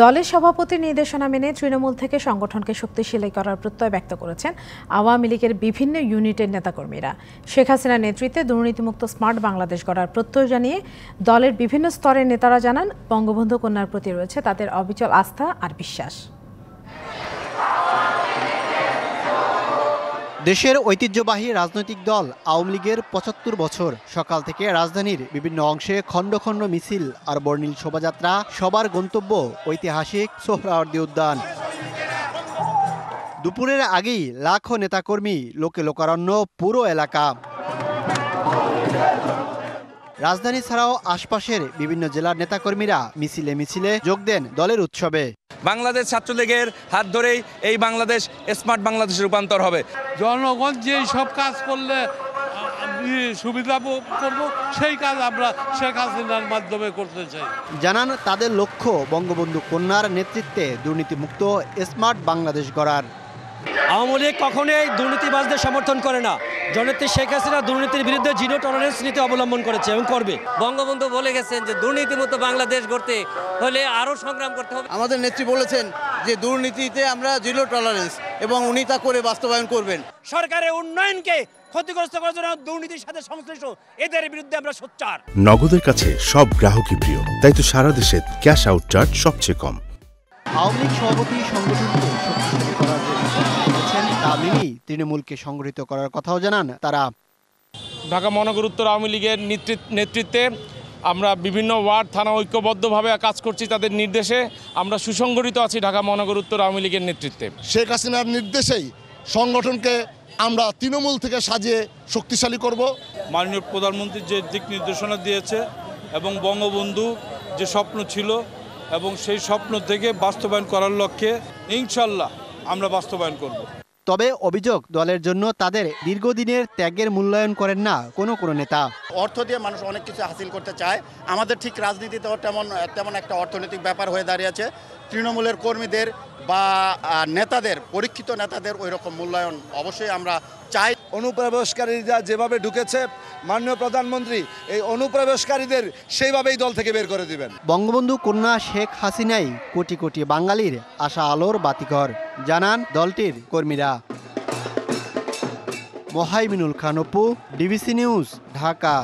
দলের সভাপতির নির্দেশনা মেনে তৃণমূল থেকে সংগঠনকে শক্তিশালী করার প্রত্যয় ব্যক্ত করেছেন আওয়ামী লীগের বিভিন্ন ইউনিটের নেতাকর্মীরা। শেখ হাসিনার নেতৃত্বে দুর্নীতিমুক্ত স্মার্ট বাংলাদেশ গড়ার প্রত্যয় জানিয়ে দলের বিভিন্ন স্তরের নেতারা জানান, বঙ্গবন্ধু কন্যার প্রতি রয়েছে তাদের অবিচল আস্থা আর বিশ্বাস। দেশের ঐতিহ্যবাহী রাজনৈতিক দল আওয়ামী লীগের ৭৫ বছর। সকাল থেকে রাজধানীর বিভিন্ন অংশে খণ্ড খণ্ড মিছিল আর বর্ণিল শোভাযাত্রা। সবার গন্তব্য ঐতিহাসিক সোহরাওয়ার্দী উদ্যান। দুপুরের আগেই লাখো নেতাকর্মী, লোকে লোকারণ্য পুরো এলাকা। রাজধানী ছাড়াও আশপাশের বিভিন্ন জেলার নেতাকর্মীরা মিছিলে মিছিলে যোগ দেন দলের উৎসবে। বাংলাদেশ ছাত্রলীগের হাত ধরেই এই বাংলাদেশ স্মার্ট বাংলাদেশে রূপান্তর হবে। জনগণ যেই সব কাজ করলে সুবিধা করব, সেই কাজ আমরা শেখ হাসিনার মাধ্যমে করতে চাই। জানান তাদের লক্ষ্য বঙ্গবন্ধু কন্যার নেতৃত্বে দুর্নীতিমুক্ত স্মার্ট বাংলাদেশ গড়ার। আওয়ামী লীগ কখনোই দুর্নীতিবাজদের সমর্থন করে না। জননেত্রী শেখ হাসিনা দুর্নীতির বিরুদ্ধে জিরো টলারেন্স নীতি অবলম্বন করেছে এবং করবে। বঙ্গবন্ধু বলে গেছেন যে দুর্নীতিমুক্ত বাংলাদেশ গড়তে হলে আরও সংগ্রাম করতে হবে। আমাদের নেত্রী বলেছেন যে দুর্নীতিতে আমরা জিরো টলারেন্স, এবং উনি তা করে বাস্তবায়ন করবেন। সরকারের উন্নয়নকে ক্ষতিগ্রস্ত করার জন্য দুর্নীতির সাথে সংশ্লিষ্ট এদের বিরুদ্ধে আমরা সোচ্চার। নগদের কাছে সব গ্রাহকই প্রিয়, তাই তো সারা দেশে ক্যাশ আউট চার্জ সবচেয়ে কম। আওয়ামী লীগ সভাপতি সংগঠনকে শক্তিশালী করার যে করেছেন তা মেনেই তৃণমূলকে সংগঠিত করার কথাও জানান তারা। ঢাকা মহানগর উত্তর আওয়ামী লীগের নেতৃত্বে আমরা বিভিন্ন ওয়ার্ড থানা ঐক্যবদ্ধভাবে কাজ করছি। তাদের নির্দেশে আমরা সুসংগঠিত আছি ঢাকা মহানগর উত্তর আওয়ামী লীগের নেতৃত্বে। শেখ হাসিনার নির্দেশেই সংগঠনকে আমরা তৃণমূল থেকে সাজিয়ে শক্তিশালী করব। মাননীয় প্রধানমন্ত্রী যে দিক নির্দেশনা দিয়েছে এবং বঙ্গবন্ধু যে স্বপ্ন ছিল এবং সেই স্বপ্ন থেকে বাস্তবায়ন করার লক্ষ্যে ইনশাল্লাহ আমরা বাস্তবায়ন করব। তবে অভিযোগ, দলের জন্য তাদের দীর্ঘদিনের ত্যাগের মূল্যায়ন করেন না কোনো নেতা। অর্থ দিয়ে মানুষ অনেক কিছু হাসিল করতে চায়, আমাদের ঠিক রাজনীতিতেও তেমন একটা অর্থনৈতিক ব্যাপার হয়ে দাঁড়িয়েছে। তৃণমূলের কর্মীদের বা নেতাদের, পরীক্ষিত নেতাদের ওই রকম মূল্যায়ন অবশ্যই আমরা চাই। অনুপ্রবেশকারীরা যেভাবে ঢুকেছে, মাননীয় প্রধানমন্ত্রী এই অনুপ্রবেশকারীদের সেইভাবেই দল থেকে বের করে দিবেন। বঙ্গবন্ধু কন্যা শেখ হাসিনাই কোটি কোটি বাঙালির আশা আলোর বাতিঘর, জানান দলটির কর্মীরা। Mohaiminul Khan Apu, DBC news, Dhaka.